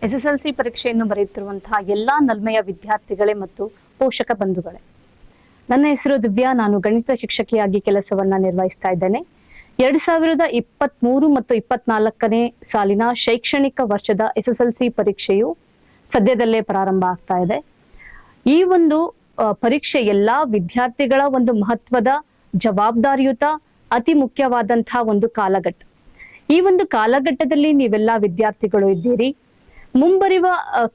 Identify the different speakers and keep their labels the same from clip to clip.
Speaker 1: SSLC ಪರೀಕ್ಷೆಯನ್ನು ಬರೆಯುತ್ತಿರುವಂತಹ ಎಲ್ಲಾ ನಲ್ಮೆಯ ವಿದ್ಯಾರ್ಥಿಗಳೇ ಮತ್ತು ಪೋಷಕ ಬಂಧುಗಳೇ, ನನ್ನ ಹೆಸರು ದಿವ್ಯಾ. ನಾನು ಗಣಿತ ಶಿಕ್ಷಕಿಯಾಗಿ ಕೆಲಸವನ್ನ ನಿರ್ವಹಿಸ್ತಾ ಇದ್ದೇನೆ. 2023 ಮತ್ತು 24ನೇ ಸಾಲಿನ ಶೈಕ್ಷಣಿಕ ವರ್ಷದ SSLC ಪರೀಕ್ಷೆಯು ಸದ್ಯದಲ್ಲೇ ಪ್ರಾರಂಭ ಆಗ್ತಾ ಇದೆ. ಈ ಒಂದು ಪರೀಕ್ಷೆ ಎಲ್ಲಾ ವಿದ್ಯಾರ್ಥಿಗಳ ಒಂದು ಮಹತ್ವದ, ಜವಾಬ್ದಾರಿಯುತ, ಅತಿ ಮುಖ್ಯವಾದಂತಹ ಒಂದು ಕಾಲಘಟ್ಟ. ಈ ಒಂದು ಕಾಲಘಟ್ಟದಲ್ಲಿ ನೀವೆಲ್ಲ ವಿದ್ಯಾರ್ಥಿಗಳು ಇದ್ದೀರಿ. ಮುಂಬರುವ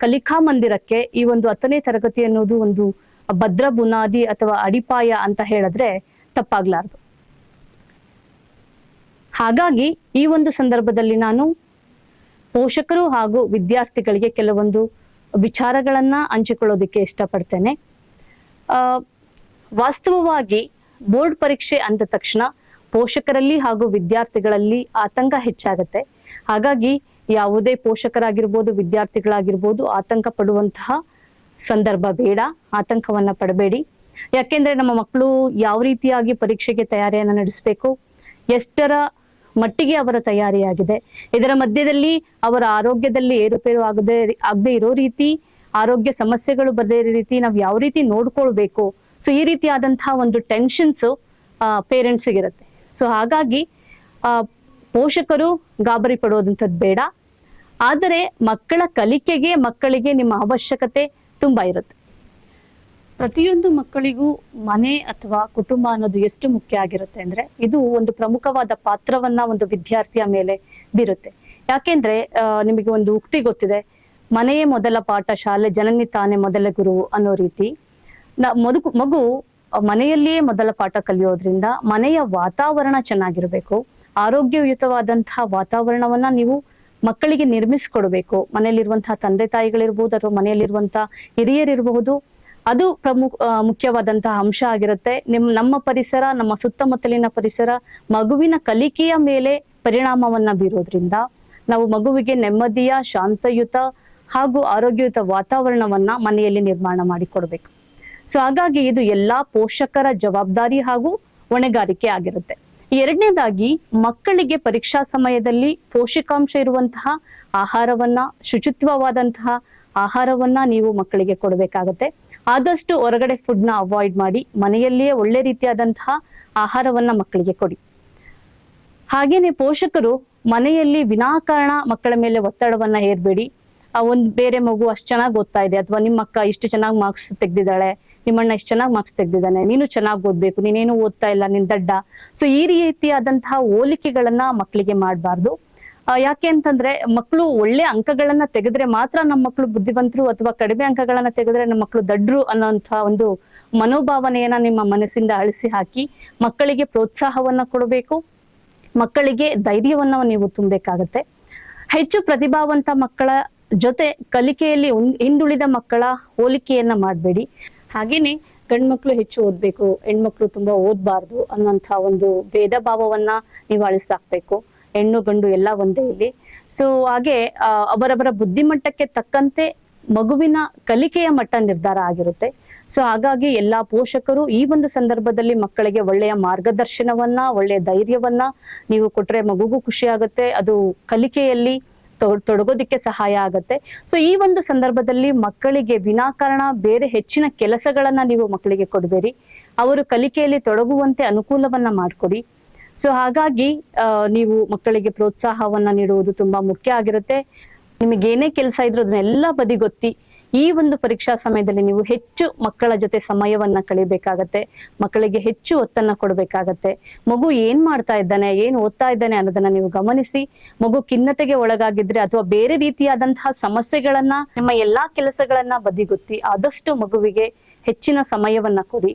Speaker 1: ಕಲಿಕಾ ಮಂದಿರಕ್ಕೆ ಈ ಒಂದು 10ನೇ ತರಗತಿ ಅನ್ನೋದು ಒಂದು ಭದ್ರ ಬುನಾದಿ ಅಥವಾ ಅಡಿಪಾಯ ಅಂತ ಹೇಳಿದ್ರೆ ತಪ್ಪಾಗ್ಲಾರ್ದು. ಹಾಗಾಗಿ ಈ ಒಂದು ಸಂದರ್ಭದಲ್ಲಿ ನಾನು ಪೋಷಕರು ಹಾಗೂ ವಿದ್ಯಾರ್ಥಿಗಳಿಗೆ ಕೆಲವೊಂದು ವಿಚಾರಗಳನ್ನ ಹಂಚಿಕೊಳ್ಳೋದಕ್ಕೆ ಇಷ್ಟಪಡ್ತೇನೆ. ವಾಸ್ತವವಾಗಿ ಬೋರ್ಡ್ ಪರೀಕ್ಷೆ ಅಂದ ತಕ್ಷಣ ಪೋಷಕರಲ್ಲಿ ಹಾಗೂ ವಿದ್ಯಾರ್ಥಿಗಳಲ್ಲಿ ಆತಂಕ ಹೆಚ್ಚಾಗುತ್ತೆ. ಹಾಗಾಗಿ ಯಾವುದೇ ಪೋಷಕರಾಗಿರ್ಬೋದು, ವಿದ್ಯಾರ್ಥಿಗಳಾಗಿರ್ಬೋದು ಆತಂಕ ಪಡುವಂತಹ ಸಂದರ್ಭ ಬೇಡ, ಆತಂಕವನ್ನ ಪಡಬೇಡಿ. ಯಾಕೆಂದ್ರೆ ನಮ್ಮ ಮಕ್ಕಳು ಯಾವ ರೀತಿಯಾಗಿ ಪರೀಕ್ಷೆಗೆ ತಯಾರಿಯನ್ನ ನಡೆಸಬೇಕು, ಎಷ್ಟರ ಮಟ್ಟಿಗೆ ಅವರ ತಯಾರಿಯಾಗಿದೆ, ಇದರ ಮಧ್ಯದಲ್ಲಿ ಅವರ ಆರೋಗ್ಯದಲ್ಲಿ ಏರುಪೇರು ಆಗದೆ ಇರೋ ರೀತಿ, ಆರೋಗ್ಯ ಸಮಸ್ಯೆಗಳು ಬರದೇ ಇರೋ ರೀತಿ ನಾವು ಯಾವ ರೀತಿ ನೋಡ್ಕೊಳ್ಬೇಕು. ಸೊ ಈ ರೀತಿಯಾದಂತಹ ಒಂದು ಟೆನ್ಷನ್ಸ್ ಪೇರೆಂಟ್ಸಿಗಿರುತ್ತೆ. ಸೊ ಹಾಗಾಗಿ ಪೋಷಕರು ಗಾಬರಿ ಪಡೋದಂಥದ್ದು ಬೇಡ. ಆದರೆ ಮಕ್ಕಳ ಕಲಿಕೆಗೆ, ಮಕ್ಕಳಿಗೆ ನಿಮ್ಮ ಅವಶ್ಯಕತೆ ತುಂಬಾ ಇರುತ್ತೆ. ಪ್ರತಿಯೊಂದು ಮಕ್ಕಳಿಗೂ ಮನೆ ಅಥವಾ ಕುಟುಂಬ ಅನ್ನೋದು ಎಷ್ಟು ಮುಖ್ಯ ಆಗಿರುತ್ತೆ ಅಂದ್ರೆ, ಇದು ಒಂದು ಪ್ರಮುಖವಾದ ಪಾತ್ರವನ್ನ ಒಂದು ವಿದ್ಯಾರ್ಥಿಯ ಮೇಲೆ ಬೀರುತ್ತೆ. ಯಾಕೆಂದ್ರೆ ನಿಮಗೆ ಒಂದು ಉಕ್ತಿ ಗೊತ್ತಿದೆ, ಮನೆಯೇ ಮೊದಲ ಪಾಠ, ಶಾಲೆ ಜನನಿ ತಾನೇ ಮೊದಲ ಗುರು ಅನ್ನೋ ರೀತಿ. ಮಗು ಮನೆಯಲ್ಲಿಯೇ ಮೊದಲ ಪಾಠ ಕಲಿಯೋದ್ರಿಂದ ಮನೆಯ ವಾತಾವರಣ ಚೆನ್ನಾಗಿರ್ಬೇಕು. ಆರೋಗ್ಯಯುತವಾದಂತಹ ವಾತಾವರಣವನ್ನ ನೀವು ಮಕ್ಕಳಿಗೆ ನಿರ್ಮಿಸಿಕೊಡ್ಬೇಕು. ಮನೆಯಲ್ಲಿರುವಂತಹ ತಂದೆ ತಾಯಿಗಳಿರ್ಬೋದು ಅಥವಾ ಮನೆಯಲ್ಲಿರುವಂತಹ ಹಿರಿಯರಿರಬಹುದು, ಅದು ಮುಖ್ಯವಾದಂತಹ ಅಂಶ ಆಗಿರುತ್ತೆ. ನಮ್ಮ ಪರಿಸರ, ನಮ್ಮ ಸುತ್ತಮುತ್ತಲಿನ ಪರಿಸರ ಮಗುವಿನ ಕಲಿಕೆಯ ಮೇಲೆ ಪರಿಣಾಮವನ್ನ ಬೀರೋದ್ರಿಂದ ನಾವು ಮಗುವಿಗೆ ನೆಮ್ಮದಿಯ, ಶಾಂತಯುತ ಹಾಗೂ ಆರೋಗ್ಯಯುತ ವಾತಾವರಣವನ್ನ ಮನೆಯಲ್ಲಿ ನಿರ್ಮಾಣ ಮಾಡಿಕೊಡ್ಬೇಕು. ಸೊ ಹಾಗಾಗಿ ಇದು ಎಲ್ಲಾ ಪೋಷಕರ ಜವಾಬ್ದಾರಿ ಹಾಗೂ ಹೊಣೆಗಾರಿಕೆ ಆಗಿರುತ್ತೆ. ಎರಡನೇದಾಗಿ, ಮಕ್ಕಳಿಗೆ ಪರೀಕ್ಷಾ ಸಮಯದಲ್ಲಿ ಪೋಷಕಾಂಶ ಇರುವಂತಹ ಆಹಾರವನ್ನ, ಶುಚಿತ್ವವಾದಂತಹ ಆಹಾರವನ್ನ ನೀವು ಮಕ್ಕಳಿಗೆ ಕೊಡಬೇಕಾಗತ್ತೆ. ಆದಷ್ಟು ಹೊರಗಡೆ ಫುಡ್ನ ಅವಾಯ್ಡ್ ಮಾಡಿ ಮನೆಯಲ್ಲಿಯೇ ಒಳ್ಳೆ ರೀತಿಯಾದಂತಹ ಆಹಾರವನ್ನ ಮಕ್ಕಳಿಗೆ ಕೊಡಿ. ಹಾಗೇನೆ ಪೋಷಕರು ಮನೆಯಲ್ಲಿ ವಿನಾಕಾರಣ ಮಕ್ಕಳ ಮೇಲೆ ಒತ್ತಡವನ್ನ ಹೇರ್ಬೇಡಿ. ಒಂದ್ ಬೇರೆ ಮಗು ಅಷ್ಟು ಚೆನ್ನಾಗಿ ಓದ್ತಾ ಇದೆ, ಅಥವಾ ನಿಮ್ಮ ಅಕ್ಕ ಇಷ್ಟು ಚೆನ್ನಾಗಿ ಮಾರ್ಕ್ಸ್ ತೆಗ್ದಿದ್ದಾಳೆ, ನಿಮ್ಮಣ್ಣ ಇಷ್ಟು ಚೆನ್ನಾಗಿ ಮಾರ್ಕ್ಸ್ ತೆಗ್ದಿದ್ದಾನೆ, ನೀನು ಚೆನ್ನಾಗಿ ಓದ್ಬೇಕು, ನೀನೇನು ಓದ್ತಾ ಇಲ್ಲ, ನಿನ್ ದಡ್ಡ. ಸೊ ಈ ರೀತಿಯಾದಂತಹ ಹೋಲಿಕೆಗಳನ್ನ ಮಕ್ಕಳಿಗೆ ಮಾಡಬಾರ್ದು. ಯಾಕೆ ಅಂತಂದ್ರೆ, ಮಕ್ಕಳು ಒಳ್ಳೆ ಅಂಕಗಳನ್ನ ತೆಗೆದ್ರೆ ಮಾತ್ರ ನಮ್ಮ ಮಕ್ಕಳು ಬುದ್ಧಿವಂತರು, ಅಥವಾ ಕಡಿಮೆ ಅಂಕಗಳನ್ನ ತೆಗೆದ್ರೆ ನಮ್ಮ ಮಕ್ಕಳು ದಡ್ರು ಅನ್ನೋಂಥ ಒಂದು ಮನೋಭಾವನೆಯನ್ನ ನಿಮ್ಮ ಮನಸ್ಸಿಂದ ಅಳಿಸಿ ಹಾಕಿ ಮಕ್ಕಳಿಗೆ ಪ್ರೋತ್ಸಾಹವನ್ನ ಕೊಡಬೇಕು. ಮಕ್ಕಳಿಗೆ ಧೈರ್ಯವನ್ನ ನೀವು ತುಂಬಬೇಕಾಗತ್ತೆ. ಹೆಚ್ಚು ಪ್ರತಿಭಾವಂತ ಮಕ್ಕಳ ಜೊತೆ ಕಲಿಕೆಯಲ್ಲಿ ಹಿಂದುಳಿದ ಮಕ್ಕಳ ಹೋಲಿಕೆಯನ್ನ ಮಾಡಬೇಡಿ. ಹಾಗೇನೆ ಗಂಡ್ಮಕ್ಳು ಹೆಚ್ಚು ಓದ್ಬೇಕು, ಹೆಣ್ಮಕ್ಳು ತುಂಬಾ ಓದ್ಬಾರ್ದು ಅನ್ನೋಂಥ ಒಂದು ಭೇದ ಭಾವವನ್ನ ನೀವು ಅಳಿಸಾಕ್ಬೇಕು. ಹೆಣ್ಣು ಗಂಡು ಎಲ್ಲ ಒಂದೇ ಇಲ್ಲಿ. ಸೊ ಹಾಗೆ ಅವರವರ ಬುದ್ಧಿಮಟ್ಟಕ್ಕೆ ತಕ್ಕಂತೆ ಮಗುವಿನ ಕಲಿಕೆಯ ಮಟ್ಟ ನಿರ್ಧಾರ ಆಗಿರುತ್ತೆ. ಸೊ ಹಾಗಾಗಿ ಎಲ್ಲಾ ಪೋಷಕರು ಈ ಒಂದು ಸಂದರ್ಭದಲ್ಲಿ ಮಕ್ಕಳಿಗೆ ಒಳ್ಳೆಯ ಮಾರ್ಗದರ್ಶನವನ್ನ, ಒಳ್ಳೆಯ ಧೈರ್ಯವನ್ನ ನೀವು ಕೊಟ್ರೆ ಮಗುಗೂ ಖುಷಿ ಆಗುತ್ತೆ, ಅದು ಕಲಿಕೆಯಲ್ಲಿ ತೊಡಗೋದಿಕ್ಕೆ ಸಹಾಯ ಆಗತ್ತೆ. ಸೊ ಈ ಒಂದು ಸಂದರ್ಭದಲ್ಲಿ ಮಕ್ಕಳಿಗೆ ವಿನಾಕಾರಣ ಬೇರೆ ಹೆಚ್ಚಿನ ಕೆಲಸಗಳನ್ನ ನೀವು ಮಕ್ಕಳಿಗೆ ಕೊಡಬೇಡಿ. ಅವರು ಕಲಿಕೆಯಲ್ಲಿ ತೊಡಗುವಂತೆ ಅನುಕೂಲವನ್ನ ಮಾಡಿಕೊಡಿ. ಸೊ ಹಾಗಾಗಿ ನೀವು ಮಕ್ಕಳಿಗೆ ಪ್ರೋತ್ಸಾಹವನ್ನ ನೀಡುವುದು ತುಂಬಾ ಮುಖ್ಯ ಆಗಿರುತ್ತೆ. ನಿಮಗೇನೇ ಕೆಲಸ ಇದ್ರೂ ಅದನ್ನೆಲ್ಲ ಬದಿಗೊತ್ತಿ ಈ ಒಂದು ಪರೀಕ್ಷಾ ಸಮಯದಲ್ಲಿ ನೀವು ಹೆಚ್ಚು ಮಕ್ಕಳ ಜೊತೆ ಸಮಯವನ್ನ ಕಳಿಬೇಕಾಗತ್ತೆ. ಮಕ್ಕಳಿಗೆ ಹೆಚ್ಚು ಒತ್ತನ್ನ ಕೊಡಬೇಕಾಗತ್ತೆ. ಮಗು ಏನ್ ಮಾಡ್ತಾ ಇದ್ದಾನೆ, ಏನ್ ಓದ್ತಾ ಇದ್ದಾನೆ ಅನ್ನೋದನ್ನ ನೀವು ಗಮನಿಸಿ. ಮಗು ಖಿನ್ನತೆಗೆ ಒಳಗಾಗಿದ್ರೆ ಅಥವಾ ಬೇರೆ ರೀತಿಯಾದಂತಹ ಸಮಸ್ಯೆಗಳನ್ನ, ನಿಮ್ಮ ಎಲ್ಲಾ ಕೆಲಸಗಳನ್ನ ಬದಿಗೊತ್ತಿ ಆದಷ್ಟು ಮಗುವಿಗೆ ಹೆಚ್ಚಿನ ಸಮಯವನ್ನ ಕೊಡಿ.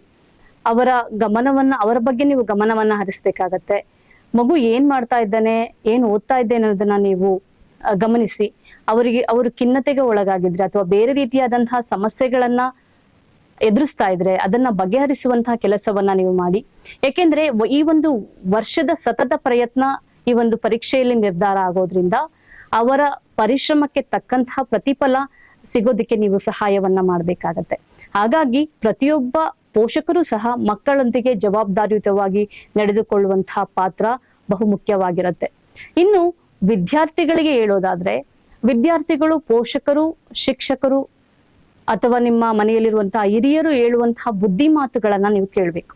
Speaker 1: ಅವರ ಬಗ್ಗೆ ನೀವು ಗಮನವನ್ನ ಹರಿಸ್ಬೇಕಾಗತ್ತೆ. ಮಗು ಏನ್ ಮಾಡ್ತಾ ಇದ್ದಾನೆ, ಏನ್ ಓದ್ತಾ ಇದ್ದೇನೆ ಅನ್ನೋದನ್ನ ನೀವು ಗಮನಿಸಿ. ಅವರು ಖಿನ್ನತೆಗೆ ಒಳಗಾಗಿದ್ರೆ ಅಥವಾ ಬೇರೆ ರೀತಿಯಾದಂತಹ ಸಮಸ್ಯೆಗಳನ್ನ ಎದುರಿಸ್ತಾ ಇದ್ರೆ ಅದನ್ನ ಬಗೆಹರಿಸುವಂತಹ ಕೆಲಸವನ್ನ ನೀವು ಮಾಡಿ. ಯಾಕೆಂದ್ರೆ ಈ ಒಂದು ವರ್ಷದ ಸತತ ಪ್ರಯತ್ನ ಈ ಒಂದು ಪರೀಕ್ಷೆಯಲ್ಲಿ ನಿರ್ಧಾರ ಆಗೋದ್ರಿಂದ ಅವರ ಪರಿಶ್ರಮಕ್ಕೆ ತಕ್ಕಂತಹ ಪ್ರತಿಫಲ ಸಿಗೋದಿಕ್ಕೆ ನೀವು ಸಹಾಯವನ್ನ ಮಾಡ್ಬೇಕಾಗತ್ತೆ. ಹಾಗಾಗಿ ಪ್ರತಿಯೊಬ್ಬ ಪೋಷಕರು ಸಹ ಮಕ್ಕಳೊಂದಿಗೆ ಜವಾಬ್ದಾರಿಯುತವಾಗಿ ನಡೆದುಕೊಳ್ಳುವಂತಹ ಪಾತ್ರ ಬಹುಮುಖ್ಯವಾಗಿರುತ್ತೆ. ಇನ್ನು ವಿದ್ಯಾರ್ಥಿಗಳಿಗೆ ಹೇಳೋದಾದ್ರೆ, ವಿದ್ಯಾರ್ಥಿಗಳು, ಪೋಷಕರು, ಶಿಕ್ಷಕರು ಅಥವಾ ನಿಮ್ಮ ಮನೆಯಲ್ಲಿರುವಂತಹ ಹಿರಿಯರು ಹೇಳುವಂತಹ ಬುದ್ಧಿ ಮಾತುಗಳನ್ನ ನೀವು ಕೇಳಬೇಕು.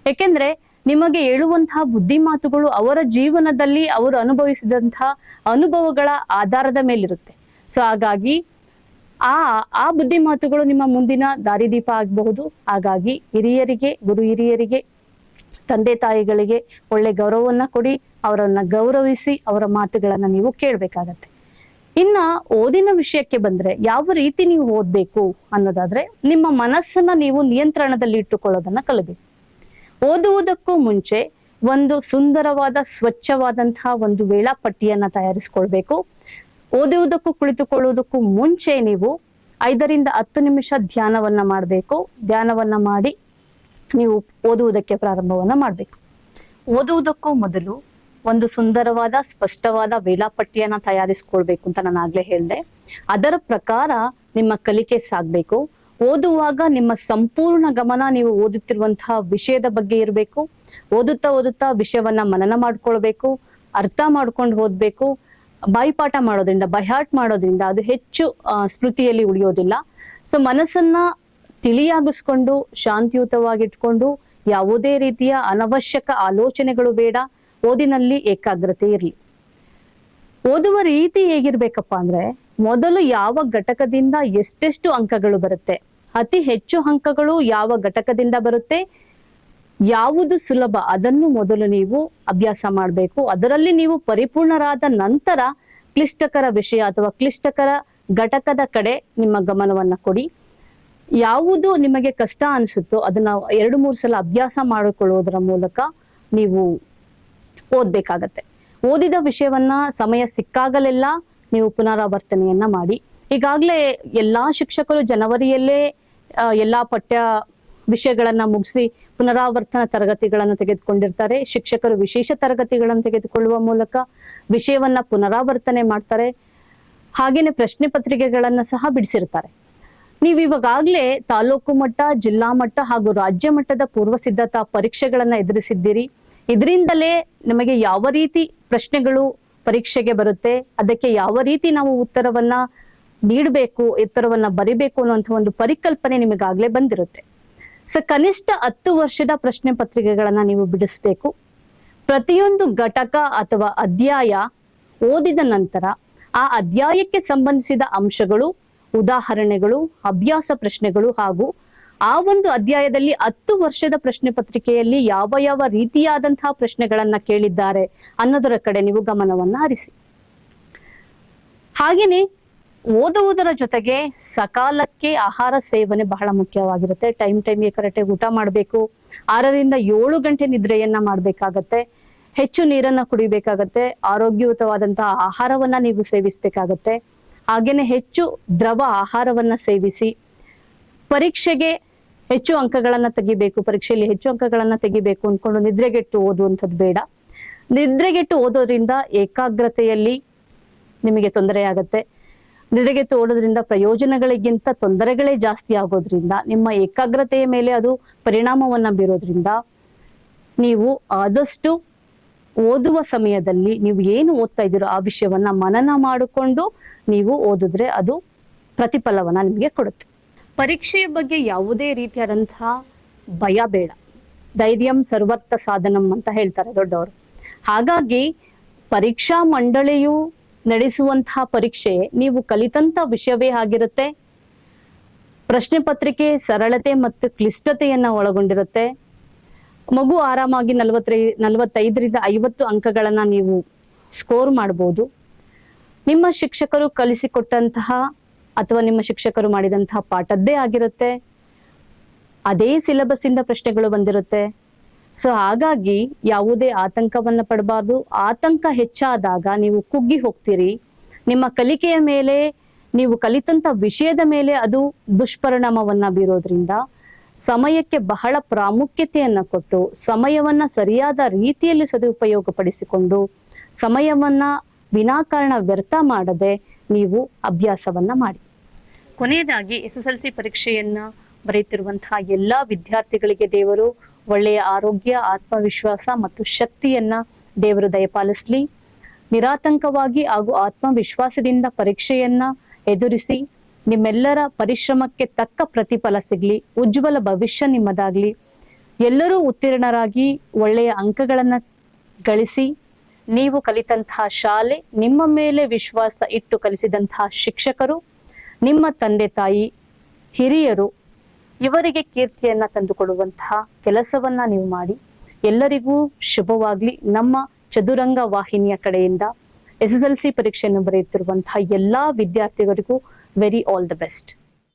Speaker 1: ಯಾಕೆಂದ್ರೆ ನಿಮಗೆ ಹೇಳುವಂತಹ ಬುದ್ಧಿ ಮಾತುಗಳು ಅವರ ಜೀವನದಲ್ಲಿ ಅವರು ಅನುಭವಿಸಿದಂತಹ ಅನುಭವಗಳ ಆಧಾರದ ಮೇಲಿರುತ್ತೆ. ಸೊ ಹಾಗಾಗಿ ಆ ಬುದ್ಧಿ ಮಾತುಗಳು ನಿಮ್ಮ ಮುಂದಿನ ದಾರಿದೀಪ ಆಗಬಹುದು. ಹಾಗಾಗಿ ಹಿರಿಯರಿಗೆ, ಗುರು ಹಿರಿಯರಿಗೆ, ತಂದೆ ತಾಯಿಗಳಿಗೆ ಒಳ್ಳೆ ಗೌರವವನ್ನ ಕೊಡಿ, ಅವರನ್ನ ಗೌರವಿಸಿ ಅವರ ಮಾತುಗಳನ್ನ ನೀವು ಕೇಳ್ಬೇಕಾಗತ್ತೆ. ಇನ್ನ ಓದಿನ ವಿಷಯಕ್ಕೆ ಬಂದ್ರೆ ಯಾವ ರೀತಿ ನೀವು ಓದ್ಬೇಕು ಅನ್ನೋದಾದ್ರೆ, ನಿಮ್ಮ ಮನಸ್ಸನ್ನ ನೀವು ನಿಯಂತ್ರಣದಲ್ಲಿ ಇಟ್ಟುಕೊಳ್ಳೋದನ್ನ ಕಲಿಬೇಕು. ಓದುವುದಕ್ಕೂ ಮುಂಚೆ ಒಂದು ಸುಂದರವಾದ, ಸ್ವಚ್ಛವಾದಂತಹ ಒಂದು ವೇಳಾಪಟ್ಟಿಯನ್ನ ತಯಾರಿಸ್ಕೊಳ್ಬೇಕು. ಓದುವುದಕ್ಕೂ ಕುಳಿತುಕೊಳ್ಳುವುದಕ್ಕೂ ಮುಂಚೆ ನೀವು 5 ರಿಂದ 10 ನಿಮಿಷ ಧ್ಯಾನವನ್ನ ಮಾಡಬೇಕು. ಧ್ಯಾನವನ್ನ ಮಾಡಿ ನೀವು ಓದುವುದಕ್ಕೆ ಪ್ರಾರಂಭವನ್ನ ಮಾಡಬೇಕು. ಓದುವುದಕ್ಕೂ ಮೊದಲು ಒಂದು ಸುಂದರವಾದ, ಸ್ಪಷ್ಟವಾದ ವೇಳಾಪಟ್ಟಿಯನ್ನ ತಯಾರಿಸ್ಕೊಳ್ಬೇಕು ಅಂತ ನಾನು ಆಗ್ಲೇ ಹೇಳ್ದೆ. ಅದರ ಪ್ರಕಾರ ನಿಮ್ಮ ಕಲಿಕೆ ಸಾಗ್ಬೇಕು. ಓದುವಾಗ ನಿಮ್ಮ ಸಂಪೂರ್ಣ ಗಮನ ನೀವು ಓದುತ್ತಿರುವಂತಹ ವಿಷಯದ ಬಗ್ಗೆ ಇರಬೇಕು. ಓದುತ್ತಾ ವಿಷಯವನ್ನ ಮನನ ಮಾಡ್ಕೊಳ್ಬೇಕು, ಅರ್ಥ ಮಾಡ್ಕೊಂಡು ಓದ್ಬೇಕು. ಬಾಯಿಪಾಠ ಮಾಡೋದ್ರಿಂದ, ಬೈಹಾರ್ಟ್ ಮಾಡೋದ್ರಿಂದ ಅದು ಹೆಚ್ಚು ಸ್ಮೃತಿಯಲ್ಲಿ ಉಳಿಯೋದಿಲ್ಲ. ಸೊ ಮನಸ್ಸನ್ನ ತಿಳಿಯಾಗಿಸ್ಕೊಂಡು, ಶಾಂತಿಯುತವಾಗಿಟ್ಕೊಂಡು, ಯಾವುದೇ ರೀತಿಯ ಅನವಶ್ಯಕ ಆಲೋಚನೆಗಳು ಬೇಡ. ಓದಿನಲ್ಲಿ ಏಕಾಗ್ರತೆ ಇರಲಿ. ಓದುವ ರೀತಿ ಹೇಗಿರ್ಬೇಕಪ್ಪ ಅಂದ್ರೆ, ಮೊದಲು ಯಾವ ಘಟಕದಿಂದ ಎಷ್ಟೆಷ್ಟು ಅಂಕಗಳು ಬರುತ್ತೆ, ಅತಿ ಹೆಚ್ಚು ಅಂಕಗಳು ಯಾವ ಘಟಕದಿಂದ ಬರುತ್ತೆ, ಯಾವುದು ಸುಲಭ ಅದನ್ನು ಮೊದಲು ನೀವು ಅಭ್ಯಾಸ ಮಾಡಬೇಕು. ಅದರಲ್ಲಿ ನೀವು ಪರಿಪೂರ್ಣರಾದ ನಂತರ ಕ್ಲಿಷ್ಟಕರ ವಿಷಯ ಅಥವಾ ಕ್ಲಿಷ್ಟಕರ ಘಟಕದ ಕಡೆ ನಿಮ್ಮ ಗಮನವನ್ನ ಕೊಡಿ. ಯಾವುದು ನಿಮಗೆ ಕಷ್ಟ ಅನಿಸುತ್ತೋ ಅದನ್ನ 2-3 ಸಲ ಅಭ್ಯಾಸ ಮಾಡಿಕೊಳ್ಳುವುದರ ಮೂಲಕ ನೀವು ಓದ್ಬೇಕಾಗತ್ತೆ. ಓದಿದ ವಿಷಯವನ್ನ ಸಮಯ ಸಿಕ್ಕಾಗಲೆಲ್ಲ ನೀವು ಪುನರಾವರ್ತನೆಯನ್ನ ಮಾಡಿ. ಈಗಾಗಲೇ ಎಲ್ಲಾ ಶಿಕ್ಷಕರು ಜನವರಿಯಲ್ಲೇ ಎಲ್ಲಾ ಪಠ್ಯ ವಿಷಯಗಳನ್ನ ಮುಗಿಸಿ ಪುನರಾವರ್ತನ ತರಗತಿಗಳನ್ನು ತೆಗೆದುಕೊಂಡಿರ್ತಾರೆ. ಶಿಕ್ಷಕರು ವಿಶೇಷ ತರಗತಿಗಳನ್ನು ತೆಗೆದುಕೊಳ್ಳುವ ಮೂಲಕ ವಿಷಯವನ್ನ ಪುನರಾವರ್ತನೆ ಮಾಡ್ತಾರೆ. ಹಾಗೇನೆ ಪ್ರಶ್ನೆ ಪತ್ರಿಕೆಗಳನ್ನ ಸಹ ಬಿಡಿಸಿರ್ತಾರೆ. ನೀವು ಇವಾಗಲೇ ತಾಲೂಕು ಮಟ್ಟ, ಜಿಲ್ಲಾ ಮಟ್ಟ ಹಾಗೂ ರಾಜ್ಯ ಮಟ್ಟದ ಪೂರ್ವ ಸಿದ್ಧತಾ ಪರೀಕ್ಷೆಗಳನ್ನ ಎದುರಿಸಿದ್ದೀರಿ. ಇದರಿಂದಲೇ ನಮಗೆ ಯಾವ ರೀತಿ ಪ್ರಶ್ನೆಗಳು ಪರೀಕ್ಷೆಗೆ ಬರುತ್ತೆ, ಅದಕ್ಕೆ ಯಾವ ರೀತಿ ನಾವು ಉತ್ತರವನ್ನ ನೀಡಬೇಕು, ಉತ್ತರವನ್ನ ಬರಿಬೇಕು ಅನ್ನುವಂಥ ಒಂದು ಪರಿಕಲ್ಪನೆ ನಿಮಗಾಗ್ಲೇ ಬಂದಿರುತ್ತೆ. ಸೊ ಕನಿಷ್ಠ 10 ವರ್ಷದ ಪ್ರಶ್ನೆ ಪತ್ರಿಕೆಗಳನ್ನ ನೀವು ಬಿಡಿಸ್ಬೇಕು. ಪ್ರತಿಯೊಂದು ಘಟಕ ಅಥವಾ ಅಧ್ಯಾಯ ಓದಿದ ನಂತರ ಆ ಅಧ್ಯಾಯಕ್ಕೆ ಸಂಬಂಧಿಸಿದ ಅಂಶಗಳು, ಉದಾಹರಣೆಗಳು, ಅಭ್ಯಾಸ ಪ್ರಶ್ನೆಗಳು ಹಾಗೂ ಆ ಒಂದು ಅಧ್ಯಾಯದಲ್ಲಿ 10 ವರ್ಷದ ಪ್ರಶ್ನೆ ಪತ್ರಿಕೆಯಲ್ಲಿ ಯಾವ ರೀತಿಯಾದಂತಹ ಪ್ರಶ್ನೆಗಳನ್ನ ಕೇಳಿದ್ದಾರೆ ಅನ್ನೋದರ ಕಡೆ ನೀವು ಗಮನವನ್ನ ಹರಿಸಿ. ಹಾಗೇನೆ ಓದುವುದರ ಜೊತೆಗೆ ಸಕಾಲಕ್ಕೆ ಆಹಾರ ಸೇವನೆ ಬಹಳ ಮುಖ್ಯವಾಗಿರುತ್ತೆ. ಟೈಮ್ಗೆ ಕರೆಕ್ಟಾಗಿ ಊಟ ಮಾಡಬೇಕು. 6 ರಿಂದ 7 ಗಂಟೆ ನಿದ್ರೆಯನ್ನ ಮಾಡ್ಬೇಕಾಗತ್ತೆ. ಹೆಚ್ಚು ನೀರನ್ನ ಕುಡಿಬೇಕಾಗತ್ತೆ. ಆರೋಗ್ಯಯುತವಾದಂತಹ ಆಹಾರವನ್ನ ನೀವು ಸೇವಿಸ್ಬೇಕಾಗತ್ತೆ. ಹಾಗೇನೆ ಹೆಚ್ಚು ದ್ರವ ಆಹಾರವನ್ನ ಸೇವಿಸಿ. ಪರೀಕ್ಷೆಗೆ ಹೆಚ್ಚು ಅಂಕಗಳನ್ನ ತೆಗಿಬೇಕು, ಪರೀಕ್ಷೆಯಲ್ಲಿ ಹೆಚ್ಚು ಅಂಕಗಳನ್ನ ತೆಗಿಬೇಕು ಅನ್ಕೊಂಡು ನಿದ್ರೆಗೆಟ್ಟು ಓದುವಂಥದ್ದು ಬೇಡ. ನಿದ್ರೆಗೆಟ್ಟು ಓದೋದ್ರಿಂದ ಏಕಾಗ್ರತೆಯಲ್ಲಿ ನಿಮಗೆ ತೊಂದರೆ ಆಗತ್ತೆ. ನಿದ್ರೆಗೆಟ್ಟು ಓಡೋದ್ರಿಂದ ಪ್ರಯೋಜನಗಳಿಗಿಂತ ತೊಂದರೆಗಳೇ ಜಾಸ್ತಿ ಆಗೋದ್ರಿಂದ, ನಿಮ್ಮ ಏಕಾಗ್ರತೆಯ ಮೇಲೆ ಅದು ಪರಿಣಾಮವನ್ನ ಬೀರೋದ್ರಿಂದ ನೀವು ಆದಷ್ಟು ಓದುವ ಸಮಯದಲ್ಲಿ ನೀವು ಏನು ಓದ್ತಾ ಇದ್ದೀರೋ ಆ ವಿಷಯವನ್ನ ಮನನ ಮಾಡಿಕೊಂಡು ನೀವು ಓದಿದ್ರೆ ಅದು ಪ್ರತಿಫಲವನ್ನ ನಿಮಗೆ ಕೊಡುತ್ತೆ. ಪರೀಕ್ಷೆಯ ಬಗ್ಗೆ ಯಾವುದೇ ರೀತಿಯಾದಂತಹ ಭಯ ಬೇಡ. ಧೈರ್ಯಂ ಸರ್ವರ್ಥ ಸಾಧನಂ ಅಂತ ಹೇಳ್ತಾರೆ ದೊಡ್ಡವರು. ಹಾಗಾಗಿ ಪರೀಕ್ಷಾ ಮಂಡಳಿಯು ನಡೆಸುವಂತಹ ಪರೀಕ್ಷೆ ನೀವು ಕಲಿತಂತ ವಿಷಯವೇ ಆಗಿರುತ್ತೆ. ಪ್ರಶ್ನೆ ಪತ್ರಿಕೆ ಸರಳತೆ ಮತ್ತು ಕ್ಲಿಷ್ಟತೆಯನ್ನ ಒಳಗೊಂಡಿರುತ್ತೆ. ಮಗು ಆರಾಮಾಗಿ 45 ರಿಂದ 50 ಅಂಕಗಳನ್ನ ನೀವು ಸ್ಕೋರ್ ಮಾಡಬಹುದು. ನಿಮ್ಮ ಶಿಕ್ಷಕರು ಕಲಿಸಿಕೊಟ್ಟಂತಹ ಅಥವಾ ನಿಮ್ಮ ಶಿಕ್ಷಕರು ಮಾಡಿದಂತಹ ಪಾಠದ್ದೇ ಆಗಿರುತ್ತೆ. ಅದೇ ಸಿಲೆಬಸ್ ಇಂದ ಪ್ರಶ್ನೆಗಳು ಬಂದಿರುತ್ತೆ. ಸೊ ಹಾಗಾಗಿ ಯಾವುದೇ ಆತಂಕವನ್ನ ಪಡಬಾರ್ದು. ಆತಂಕ ಹೆಚ್ಚಾದಾಗ ನೀವು ಕುಗ್ಗಿ ಹೋಗ್ತೀರಿ. ನಿಮ್ಮ ಕಲಿಕೆಯ ಮೇಲೆ, ನೀವು ಕಲಿತಂತ ವಿಷಯದ ಮೇಲೆ ಅದು ದುಷ್ಪರಿಣಾಮವನ್ನ ಬೀರೋದ್ರಿಂದ ಸಮಯಕ್ಕೆ ಬಹಳ ಪ್ರಾಮುಖ್ಯತೆಯನ್ನ ಕೊಟ್ಟು ಸಮಯವನ್ನ ಸರಿಯಾದ ರೀತಿಯಲ್ಲಿ ಸದುಪಯೋಗ ಪಡಿಸಿಕೊಂಡು ಸಮಯವನ್ನ ವಿನಾಕಾರಣ ವ್ಯರ್ಥ ಮಾಡದೆ ನೀವು ಅಭ್ಯಾಸವನ್ನ ಮಾಡಿ. ಕೊನೆಯದಾಗಿ SSLC ಪರೀಕ್ಷೆಯನ್ನ ಬರೆಯುತ್ತಿರುವಂತಹ ಎಲ್ಲ ವಿದ್ಯಾರ್ಥಿಗಳಿಗೆ ದೇವರು ಒಳ್ಳೆಯ ಆರೋಗ್ಯ, ಆತ್ಮವಿಶ್ವಾಸ ಮತ್ತು ಶಕ್ತಿಯನ್ನ ದೇವರು ದಯಪಾಲಿಸ್ಲಿ. ನಿರಾತಂಕವಾಗಿ ಹಾಗೂ ಆತ್ಮವಿಶ್ವಾಸದಿಂದ ಪರೀಕ್ಷೆಯನ್ನ ಎದುರಿಸಿ ನಿಮ್ಮೆಲ್ಲರ ಪರಿಶ್ರಮಕ್ಕೆ ತಕ್ಕ ಪ್ರತಿಫಲ ಸಿಗ್ಲಿ, ಉಜ್ವಲ ಭವಿಷ್ಯ ನಿಮ್ಮದಾಗ್ಲಿ. ಎಲ್ಲರೂ ಉತ್ತೀರ್ಣರಾಗಿ ಒಳ್ಳೆಯ ಅಂಕಗಳನ್ನ ಗಳಿಸಿ, ನೀವು ಕಲಿತಂತಹ ಶಾಲೆ, ನಿಮ್ಮ ಮೇಲೆ ವಿಶ್ವಾಸ ಇಟ್ಟು ಕಲಿಸಿದಂತಹ ಶಿಕ್ಷಕರು, ನಿಮ್ಮ ತಂದೆ ತಾಯಿ, ಹಿರಿಯರು, ಇವರಿಗೆ ಕೀರ್ತಿಯನ್ನ ತಂದುಕೊಡುವಂತಹ ಕೆಲಸವನ್ನ ನೀವು ಮಾಡಿ. ಎಲ್ಲರಿಗೂ ಶುಭವಾಗ್ಲಿ. ನಮ್ಮ ಚದುರಂಗ ವಾಹಿನಿಯ ಕಡೆಯಿಂದ SSLC ಪರೀಕ್ಷೆಯನ್ನು ಬರೆಯುತ್ತಿರುವಂತಹ ಎಲ್ಲಾ ವಿದ್ಯಾರ್ಥಿಗಳಿಗೂ ವೆರಿ ಆಲ್ ದ ಬೆಸ್ಟ್.